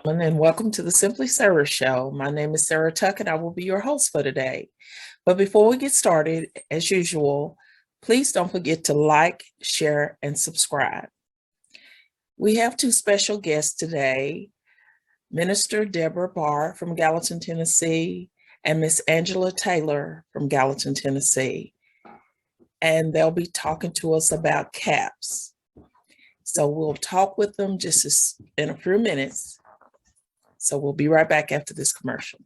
And welcome to the Simply Sarah Show. My name is Sarah Tuck, and I will be your host for today. But before we get started, as usual, please don't forget to like, share, and subscribe. We have two special guests today, Minister Deborah Barr from Gallatin, Tennessee, and Miss Angela Taylor from Gallatin, Tennessee. And they'll be talking to us about CAPS. So we'll talk with them just in a few minutes. So we'll be right back after this commercial.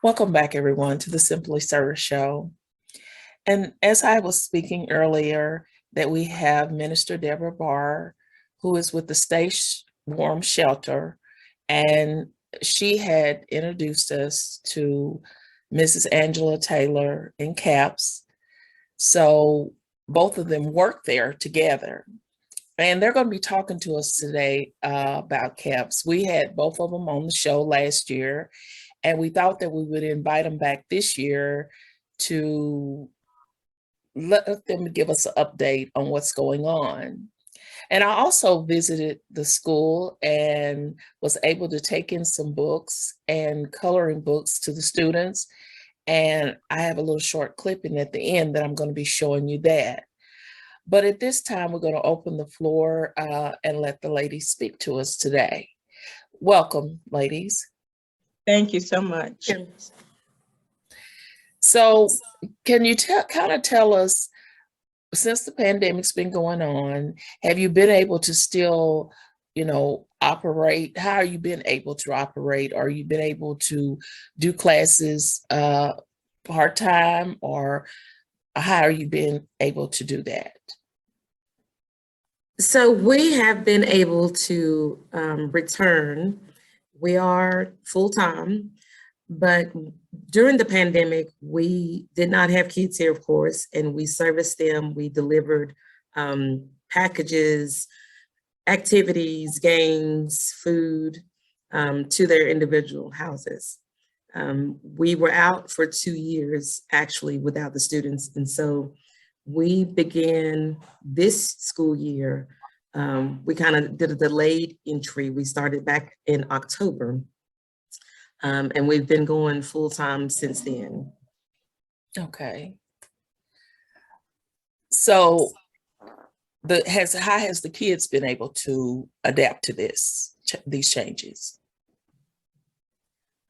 Welcome back, everyone, to the Simply Sarah Show. And as I was speaking earlier, that we have Minister Deborah Barr, who is with the Stay Warm Shelter, and she had introduced us to Mrs. Angela Taylor in CAPS. So both of them work there together. And they're going to be talking to us today about CAPS. We had both of them on the show last year, and we thought that we would invite them back this year to let them give us an update on what's going on. And I also visited the school and was able to take in some books and coloring books to the students. And I have a little short clipping at the end that I'm going to be showing you that. But at this time, we're going to open the floor and let the ladies speak to us today. Welcome, ladies. Thank you so much. So can you kind of tell us, since the pandemic's been going on, have you been able to still, operate? How have you been able to operate? Are you been able to do classes part-time, or how are you been able to do that? So we have been able to return. We are full-time, but during the pandemic, we did not have kids here, of course, and we serviced them. We delivered packages, activities, games, food to their individual houses. We were out for 2 years, actually, without the students. And so we began this school year. We kind of did a delayed entry. We started back in October. And we've been going full time since then. Okay. So how has the kids been able to adapt to these changes?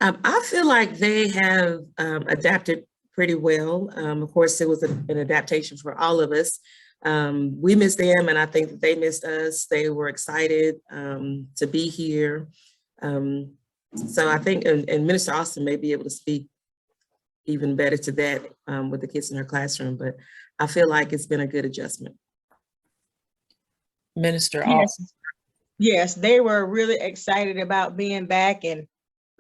I feel like they have adapted pretty well. Of course, it was an adaptation for all of us. We missed them, and I think that they missed us. They were excited to be here. So I think, and Minister Austin may be able to speak even better to that with the kids in her classroom, but I feel like it's been a good adjustment. Minister Austin. Yes, they were really excited about being back, and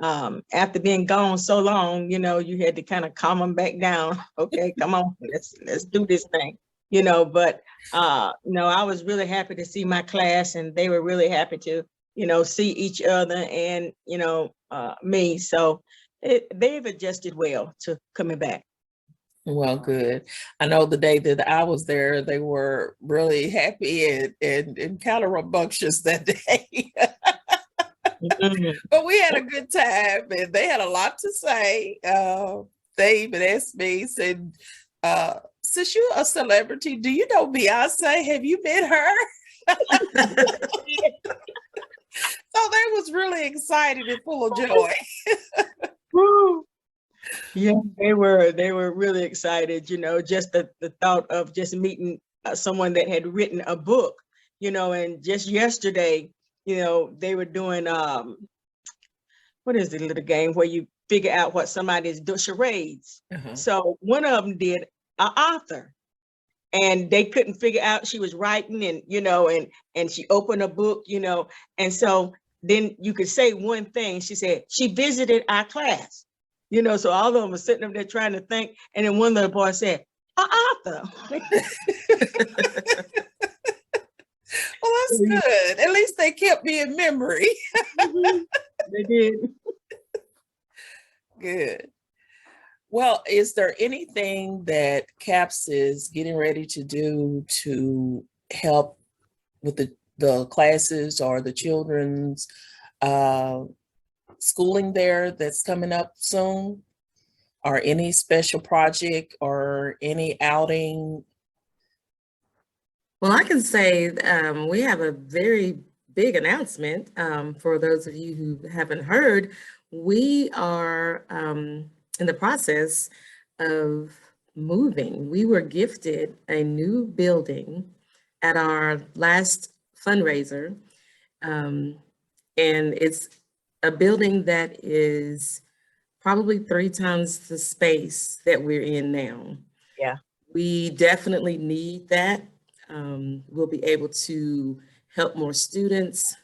after being gone so long, you had to kind of calm them back down. Okay, come on, let's do this thing, but I was really happy to see my class, and they were really happy to see each other and, me. So they've adjusted well to coming back. Well, good. I know the day that I was there, they were really happy and kind of rambunctious that day. But we had a good time, and they had a lot to say. They even asked me, said, since you're a celebrity, do you know Beyonce? Have you met her? So they was really excited and full of joy. Woo. Yeah, they were really excited, just the thought of just meeting someone that had written a book, and just yesterday, they were doing what is the little game where you figure out what somebody is doing, charades. Uh-huh. So one of them did an author, and they couldn't figure out she was writing, and she opened a book, and so then you could say one thing. She said she visited our class, so all of them were sitting up there trying to think, and then one little boy said, an author. Well, that's good. At least they kept me in memory. They did. Good. Well, is there anything that CAPS is getting ready to do to help with the classes or the children's schooling there that's coming up soon? Or any special project or any outing? Well, I can say we have a very big announcement for those of you who haven't heard. We are in the process of moving. We were gifted a new building at our last fundraiser, and it's a building that is probably 3 times the space that we're in now. Yeah. We definitely need that. We'll be able to help more students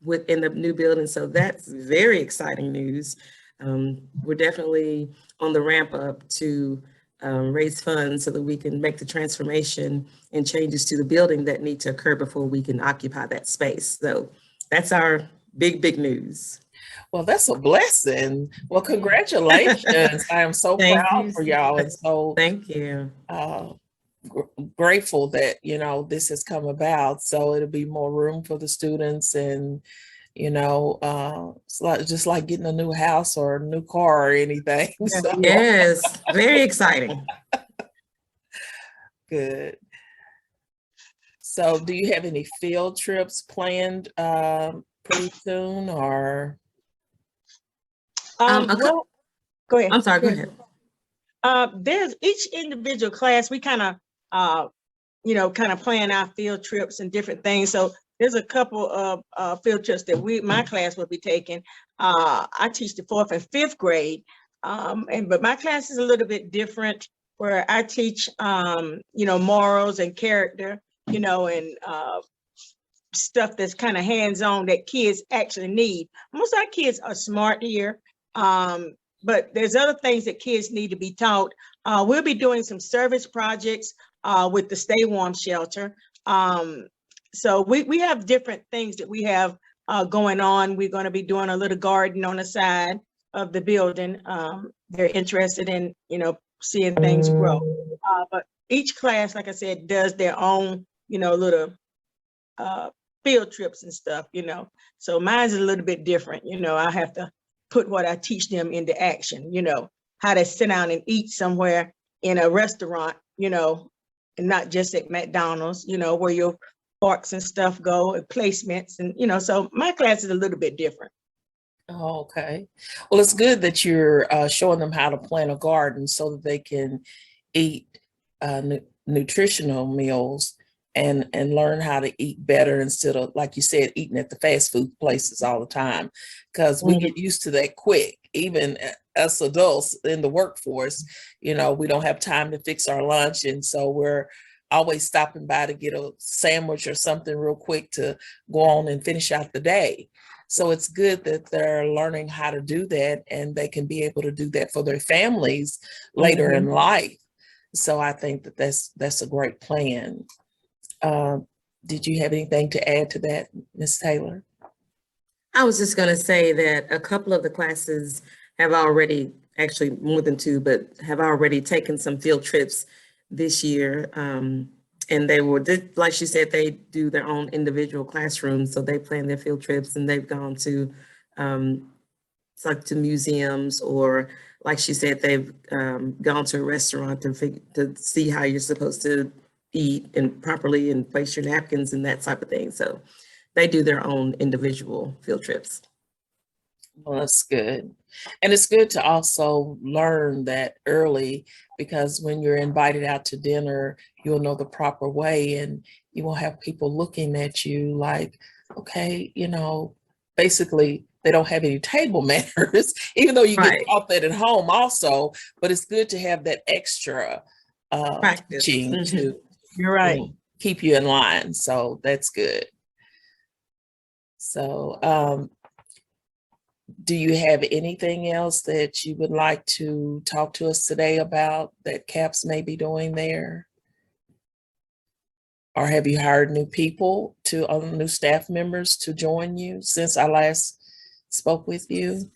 within the new building. So that's very exciting news. We're definitely on the ramp up to raise funds so that we can make the transformation and changes to the building that need to occur before we can occupy that space. So that's our big news. Well, that's a blessing. Well, congratulations. I am so Thank proud you for so y'all and much. so Thank you. grateful that, this has come about. So it'll be more room for the students, and, it's just like getting a new house or a new car or anything. So Yes, very exciting. good. So do you have any field trips planned pretty soon, or? Well, go ahead. I'm sorry, go ahead. There's each individual class, we kind of plan our field trips and different things. So there's a couple of field trips that my class will be taking. I teach the 4th and 5th grade, but my class is a little bit different, where I teach, morals and character, and stuff that's kind of hands-on that kids actually need. Most of our kids are smart here, but there's other things that kids need to be taught. We'll be doing some service projects with the Stay Warm shelter. So we have different things that we have going on. We're going to be doing a little garden on the side of the building. They're interested in, seeing things grow. But each class, like I said, does their own, little field trips and stuff, So mine's a little bit different. I have to put what I teach them into action, how to sit down and eat somewhere in a restaurant, and not just at McDonald's, where your forks and stuff go, and placements, and, so my class is a little bit different. Oh, okay. Well, it's good that you're showing them how to plant a garden so that they can eat nutritional meals and learn how to eat better, instead of, like you said, eating at the fast food places all the time, because we get used to that quick. Even us adults in the workforce, we don't have time to fix our lunch, and so we're always stopping by to get a sandwich or something real quick to go on and finish out the day. So it's good that they're learning how to do that, and they can be able to do that for their families later in life. So I think that that's a great plan. Did you have anything to add to that, Ms. Taylor? I was just going to say that a couple of the classes have already, actually more than 2, but have already taken some field trips this year. And they were, like she said, they do their own individual classrooms. So they plan their field trips, and they've gone to, like to museums, or like she said, they've gone to a restaurant to see how you're supposed to eat and properly and place your napkins and that type of thing. So they do their own individual field trips. Well, that's good. And it's good to also learn that early, because when you're invited out to dinner, you'll know the proper way and you won't have people looking at you like, okay, basically they don't have any table manners, even though you get Right. taught that at home also, but it's good to have that extra Practice. teaching to You're right. keep you in line. So that's good. So, do you have anything else that you would like to talk to us today about that CAPS may be doing there? Or have you hired new people new staff members to join you since I last spoke with you?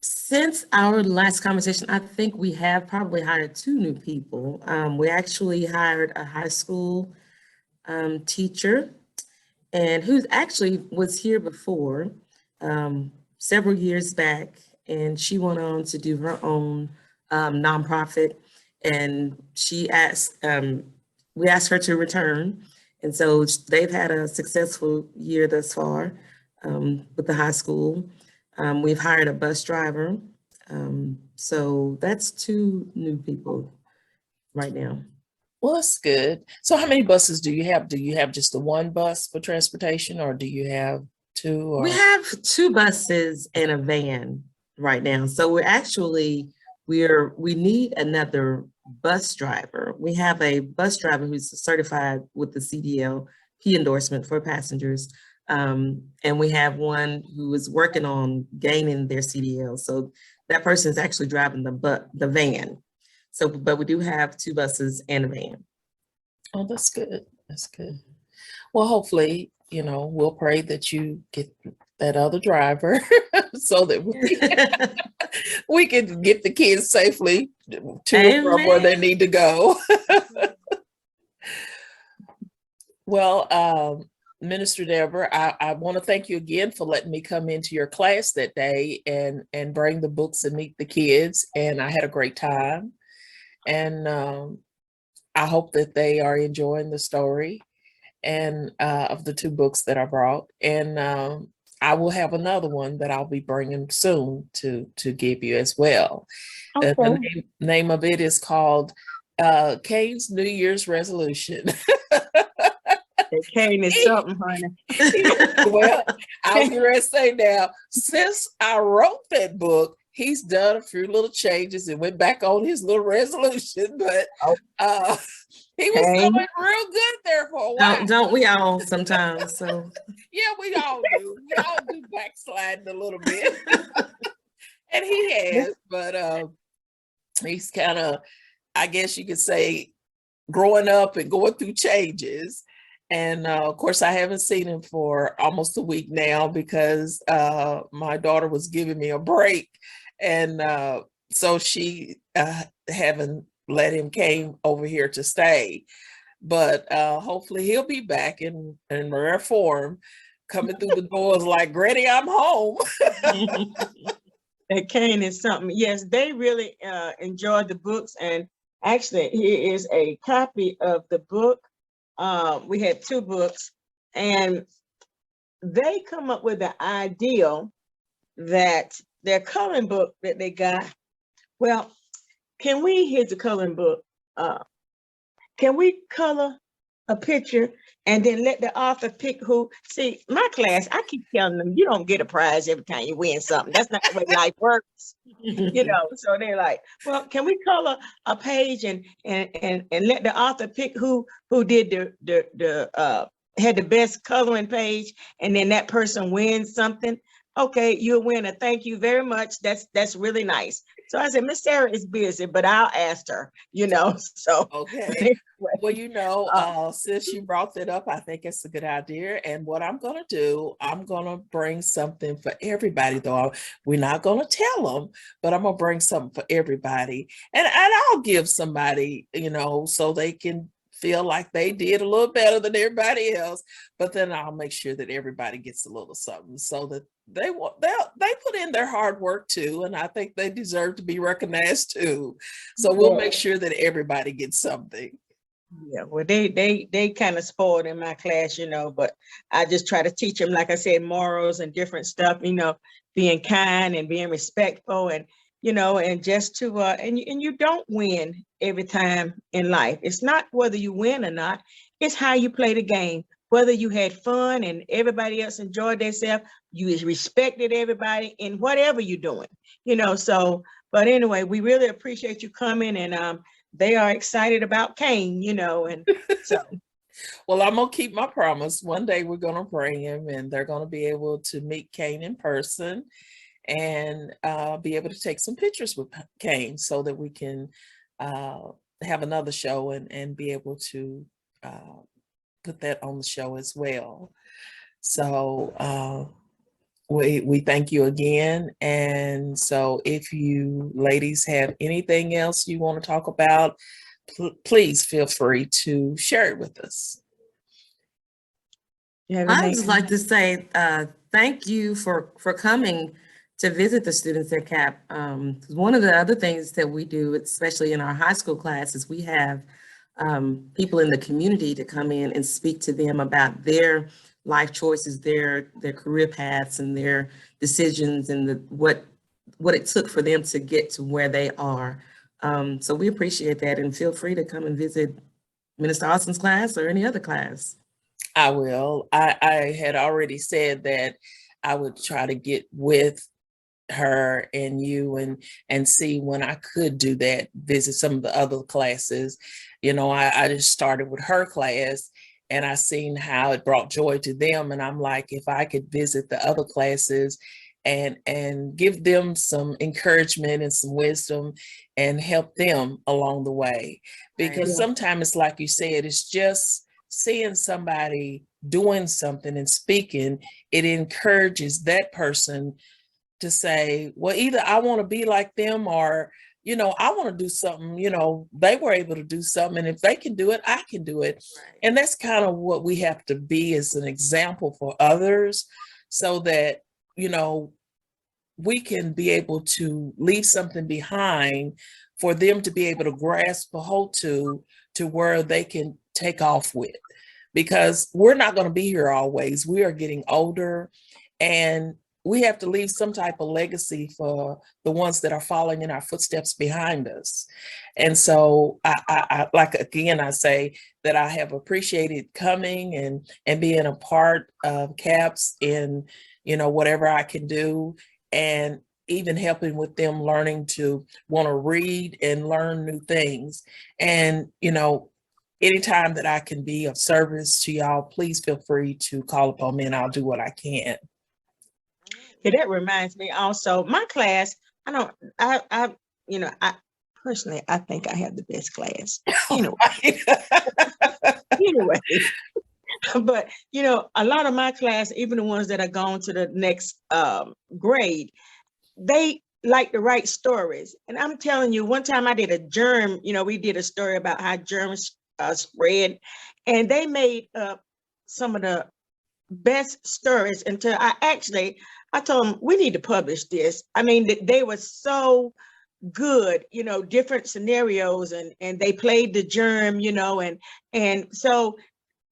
Since our last conversation, I think we have probably hired 2 new people. We actually hired a high school teacher, and who actually was here before, several years back, and she went on to do her own nonprofit, and we asked her to return, and so they've had a successful year thus far with the high school. We've hired a bus driver, so that's 2 new people right now. Well, that's good. So how many buses do you have? Do you have just the one bus for transportation, or do you have 2? We have 2 buses and a van right now. So we need another bus driver. We have a bus driver who's certified with the CDL-P endorsement for passengers. And we have one who is working on gaining their CDL. So that person is actually driving the van. So, but we do have 2 buses and a van. Oh, that's good. That's good. Well, hopefully, we'll pray that you get that other driver so that we can get the kids safely to and from where they need to go. Well, Minister Deborah, I want to thank you again for letting me come into your class that day and bring the books and meet the kids. And I had a great time. And I hope that they are enjoying the story and of the 2 books that I brought. And I will have another one that I'll be bringing soon to give you as well. Okay. The name of it is called Kane's New Year's Resolution. Kane is something, honey. Well, I was going to say now, since I wrote that book, he's done a few little changes and went back on his little resolution, but he was doing real good there for a while. Don't we all sometimes? So yeah, we all do. We all do backsliding a little bit. And he has, but he's kind of, I guess you could say, growing up and going through changes. And of course, I haven't seen him for almost a week now because my daughter was giving me a break. And so she haven't let him came over here to stay. But hopefully he'll be back in rare form, coming through the doors like, Granny, I'm home. And Kane is something. Yes, they really enjoyed the books. And actually, here is a copy of the book. We had 2 books, and they come up with the ideal that their coloring book that they got. Well, here's the coloring book. Can we color a picture and then let the author pick who? See, my class, I keep telling them, you don't get a prize every time you win something. That's not the way life works. So they're like, well, can we color a page and let the author pick who did the had the best coloring page, and then that person wins something? Okay, you're a winner. Thank you very much. That's really nice. So I said, Miss Sarah is busy, but I'll ask her, so. Okay. Well, since you brought that up, I think it's a good idea. And what I'm going to do, I'm going to bring something for everybody, though. We're not going to tell them, but I'm going to bring something for everybody. And I'll give somebody, so they can feel like they did a little better than everybody else, but then I'll make sure that everybody gets a little something so that they put in their hard work too, and I think they deserve to be recognized too. So we'll make sure that everybody gets something. Yeah, well, they kind of spoiled in my class, but I just try to teach them, like I said, morals and different stuff, being kind and being respectful, and and just to and you don't win every time in life. It's not whether you win or not, it's how you play the game. Whether you had fun and everybody else enjoyed themselves, you respected everybody in whatever you're doing, so but anyway, we really appreciate you coming, and they are excited about Kane, and so. Well, I'm gonna keep my promise. One day we're gonna bring him, and they're gonna be able to meet Kane in person, and be able to take some pictures with Kane, so that we can uh, have another show and be able to uh, put that on the show as well. So we thank you again. And so if you ladies have anything else you want to talk about, please feel free to share it with us. I'd just like to say thank you for coming to visit the students at CAP. One of the other things that we do, especially in our high school classes, we have people in the community to come in and speak to them about their life choices, their career paths, and their decisions, and what it took for them to get to where they are. So we appreciate that, and feel free to come and visit Minister Austin's class or any other class. I will. I had already said that I would try to get with her and you and see when I could do that, visit some of the other classes. I just started with her class, and I seen how it brought joy to them. And I'm like, if I could visit the other classes and give them some encouragement and some wisdom and help them along the way. Because sometimes it's like you said, it's just seeing somebody doing something and speaking, it encourages that person to say, well, either I want to be like them, or, I want to do something, they were able to do something. And if they can do it, I can do it. Right. And that's kind of what we have to be as an example for others, so that, we can be able to leave something behind for them to be able to grasp a hold to where they can take off with. Because we're not going to be here always. We are getting older, and we have to leave some type of legacy for the ones that are following in our footsteps behind us. And so I like, again, I say that I have appreciated coming and being a part of CAPS in, whatever I can do, and even helping with them learning to want to read and learn new things. And, anytime that I can be of service to y'all, please feel free to call upon me, and I'll do what I can. Yeah, that reminds me also, my class, I personally, I think I have the best class. Anyway, but a lot of my class, even the ones that are going to the next grade, they like to write stories. And I'm telling you, one time I did a germ, we did a story about how germs spread, and they made up some of the best stories until I told them, we need to publish this. I mean, they were so good, different scenarios, and they played the germ, and so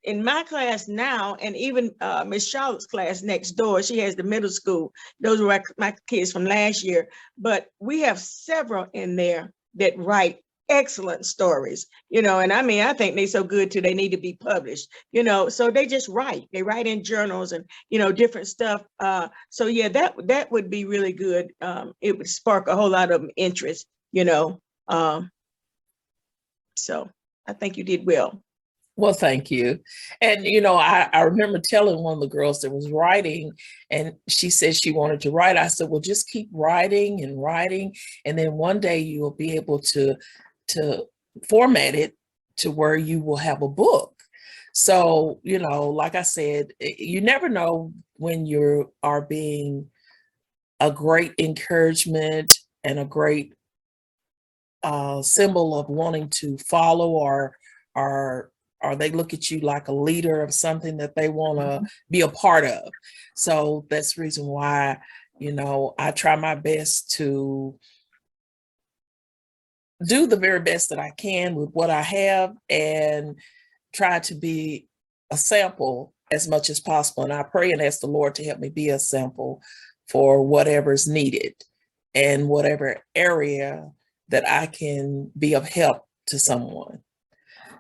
in my class now, and even Miss Charlotte's class next door, she has the middle school. Those were my kids from last year, but we have several in there that write excellent stories, and I think they're so good too, they need to be published, so they just write in journals and, different stuff. So yeah, that would be really good. It would spark a whole lot of interest, so I think you did well. Well, thank you. And, I remember telling one of the girls that was writing, and she said she wanted to write. I said, well, just keep writing and writing. And then one day you will be able to format it to where you will have a book. So, like I said, you never know when you are being a great encouragement and a great symbol of wanting to follow, or they look at you like a leader of something that they want to be a part of. So that's the reason why, I try my best to do the very best that I can with what I have and try to be a sample as much as possible. And I pray and ask the Lord to help me be a sample for whatever's needed and whatever area that I can be of help to someone.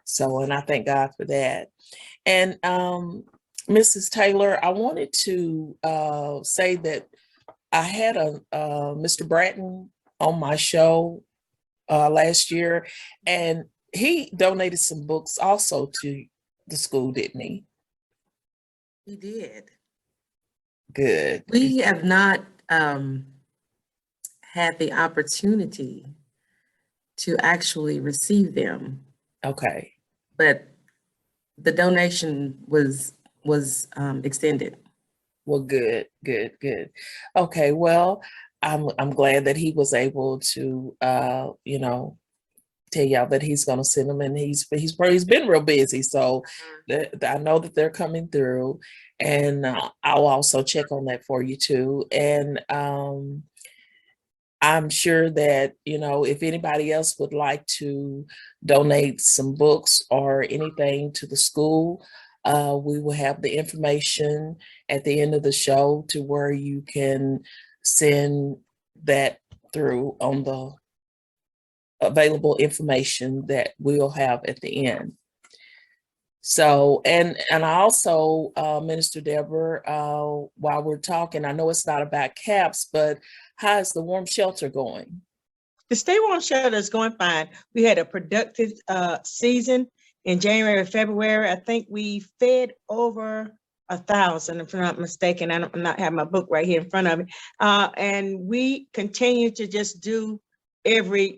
So, and I thank God for that. And Mrs. Taylor, I wanted to say that I had a Mr. Bratton on my show last year, and he donated some books also to the school, didn't he? We did. Good. We have not had the opportunity to actually receive them, Okay. but the donation was extended. Well, good, good, good. Okay. Well, I'm glad that he was able to tell y'all that he's going to send them, and he's been real busy. So I know that they're coming through, and I'll also check on that for you too. And I'm sure that, if anybody else would like to donate some books or anything to the school, we will have the information at the end of the show to where you can send that through on the available information that we'll have at the end. So, and I also, Minister Deborah, while we're talking, I know it's not about CAPS, but how is the warm shelter going? The Stay Warm Shelter is going fine. We had a productive season in January, February. I think we fed over 1,000, if I'm not mistaken. I'm not having my book right here in front of me. And we continue to just do every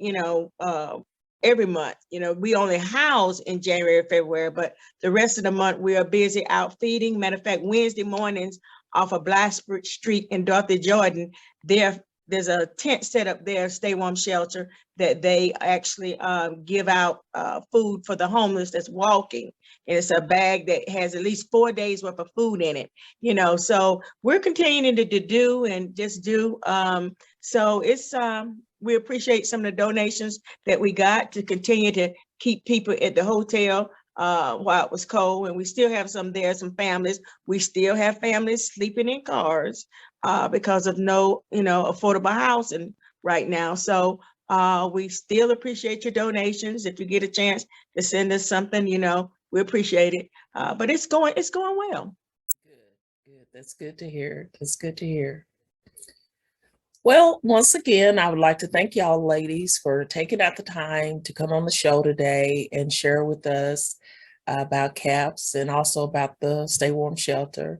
month. We only house in January, February, but the rest of the month we are busy out feeding. Matter of fact, Wednesday mornings off of Blacksburg Street in Dorothy, Jordan, there's a tent set up there, Stay Warm Shelter, that they actually give out food for the homeless that's walking. And it's a bag that has at least 4 days worth of food in it, so we're continuing to do and just do. So it's, we appreciate some of the donations that we got to continue to keep people at the hotel while it was cold. And we still have some families. We still have families sleeping in cars because of no, affordable housing right now. So we still appreciate your donations. If you get a chance to send us something, we appreciate it. But it's going well. Good. That's good to hear. That's good to hear. Well, once again, I would like to thank y'all ladies for taking out the time to come on the show today and share with us about CAPS and also about the Stay Warm Shelter.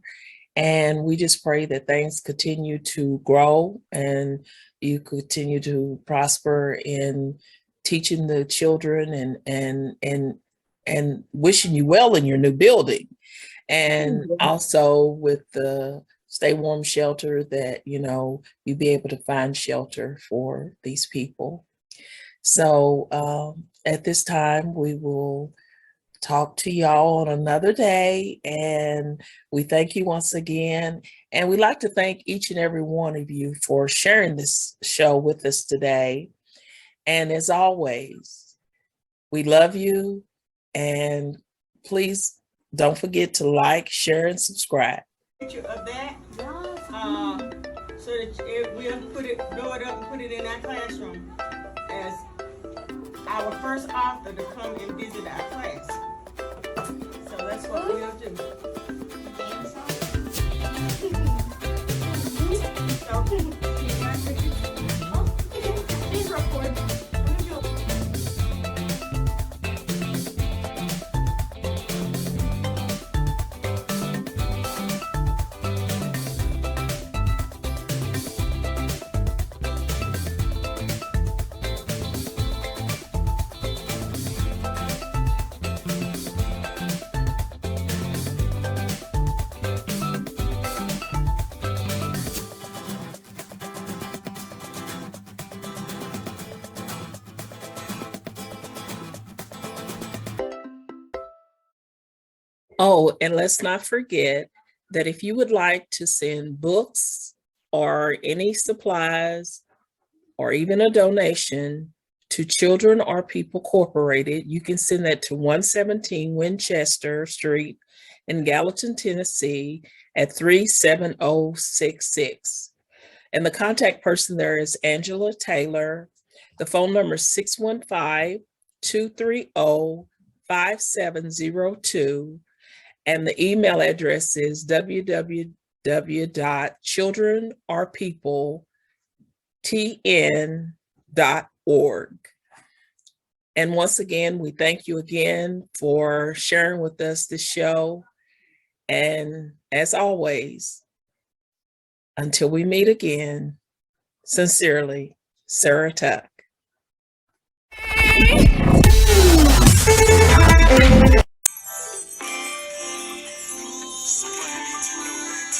And we just pray that things continue to grow and you continue to prosper in teaching the children and wishing you well in your new building. And also with the Stay Warm Shelter, that, you be able to find shelter for these people. So at this time, we will talk to y'all on another day. And we thank you once again. And we'd like to thank each and every one of you for sharing this show with us today. And as always, we love you. And please don't forget to like, share, and subscribe. Picture of that, so that we'll blow it up and put it in our classroom as our first author to come and visit our class. So that's what we'll do. Please record. Oh, and let's not forget that if you would like to send books or any supplies or even a donation to Children Are People Incorporated, you can send that to 117 Winchester Street in Gallatin, Tennessee at 37066. And the contact person there is Angela Taylor. The phone number is 615-230-5702. And the email address is www.childrenarepeopletn.org. And once again, we thank you again for sharing with us this show. And as always, until we meet again, sincerely, Sarah Tuck. Somebody needs to know that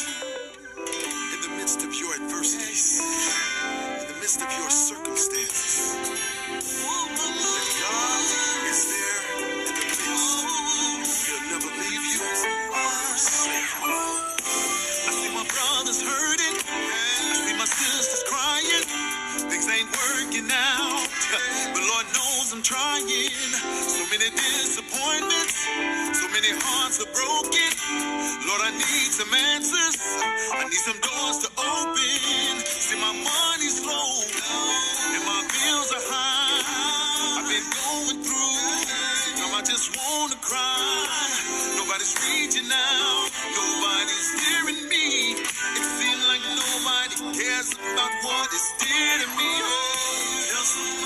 in the midst of your adversities, in the midst of your circumstances, that God is there in the midst. He'll never leave you or forsake you. I see my brothers hurting. I see my sisters crying. Things ain't working out, but Lord knows I'm trying. So many disappointments, so many hearts are broken. Lord, I need some answers. I need some doors to open. See, my money's low and my bills are high. I've been going through. Now I just wanna cry. Nobody's reaching out. Nobody's hearing me. It seems like nobody cares about what is dear to me. Oh, tell somebody.